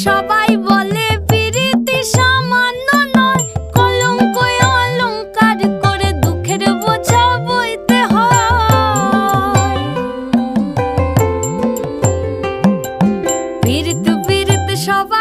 সবাই বলে পিরিতি সামান্য নয়, কলঙ্ক অলংকার করে দুঃখের বোঝা বইতে হয়। পিরিত পিরিত সবাই